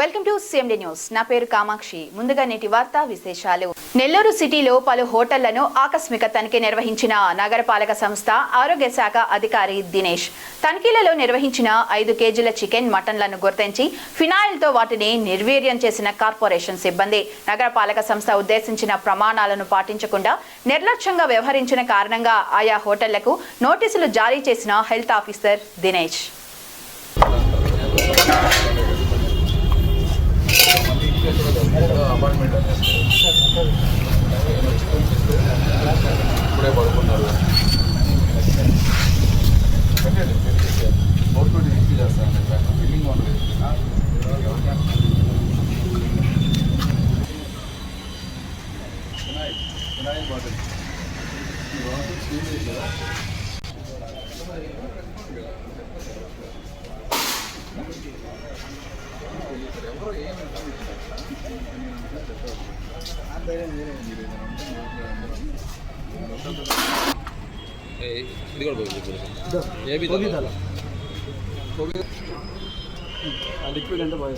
Welcome to CMD news. నా పేరు కామాక్షి. ముందుగా నేటి వార్తా విశేషాలు. నెల్లూరు సిటీలో పలు హోటళ్లను ఆకస్మిక తనిఖీ నిర్వహించిన నగరపాలక సంస్థ ఆరోగ్య శాఖ అధికారి దినేష్. తనిఖీలలో నిర్వహించిన 5 కేజీల చికెన్, మటన్లను గుర్తించి ఫినాయిల్తో వాటిని నిర్వీర్యం చేసిన కార్పొరేషన్ సిబ్బంది. నగరపాలక సంస్థ ఉద్దేశించిన ప్రమాణాలను పాటించకుండా నిర్లక్ష్యంగా వ్యవహరించిన కారణంగా ఆయా హోటళ్లకు నోటీసులు జారీ చేసిన హెల్త్ ఆఫీసర్ దినేష్. అపార్ట్మెంట్ ఇప్పుడే పడుకున్నారు. ఓటు ఇష్యూ చేస్తాను. బిల్డింగ్ ఉండదు. వినాయక్ బాటిల్ ఎవరు ఇది కూడా లిక్విడ్ అంటే బాగా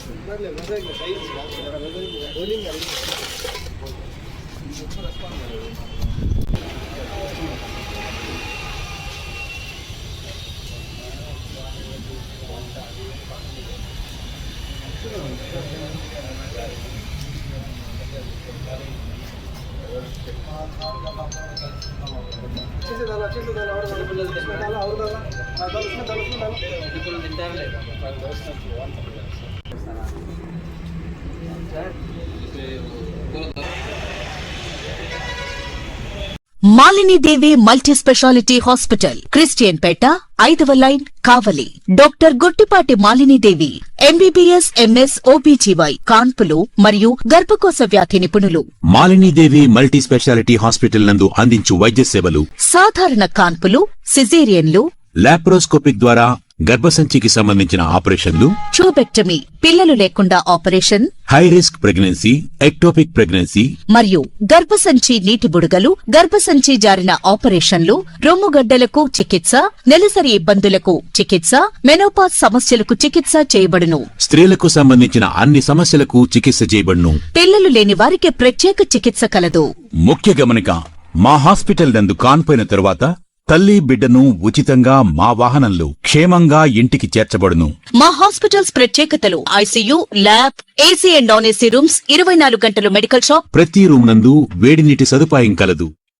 Malinidevi multi speciality hospital, Christianpet, 5వ line, Kavali. Doctor Guttipati Malinidevi, MBBS, MS, OBGY, కాన్పులు మరియు గర్భకోశ వ్యాధి నిపుణులు. మాలినీదేవి మల్టీ స్పెషాలిటీ హాస్పిటల్ నందు అందించు వైద్య సేవలు: సాధారణ కాన్పులు, సిజేరియన్లు, లాప్రోస్కోపిక్ ద్వారా గర్భసంచికి సంబంధించిన ఆపరేషన్లు, ట్యూబెక్టమీ, పిల్లలు లేకుండా operation, high risk pregnancy, ectopic pregnancy మరియు గర్భసంచి నీటి బుడగలు, గర్భసంచి జారిన ఆపరేషన్లు, రొమ్ముగడ్డలకు చికిత్స, నెలసరి ఇబ్బందులకు చికిత్స, మెనోపాజ్ సమస్యలకు చికిత్స చేయబడును. స్త్రీలకు సంబంధించిన అన్ని సమస్యలకు చికిత్స చేయబడును. పిల్లలు లేని వారికి ప్రత్యేక చికిత్స కలదు. ముఖ్య గమనిక: మా హాస్పిటల్ నందు కాన్పోయిన తరువాత తల్లి బిడ్డను ఉచితంగా మా వాహనంలో క్షేమంగా ఇంటికి చేర్చబడును. మా హాస్పిటల్స్ ప్రత్యేకతలు: ICU, lab, AC and non AC rooms, 24 గంటలు మెడికల్ షాప్, ప్రతి రూమ్ నందు వేడి నీటి సదుపాయం కలదు.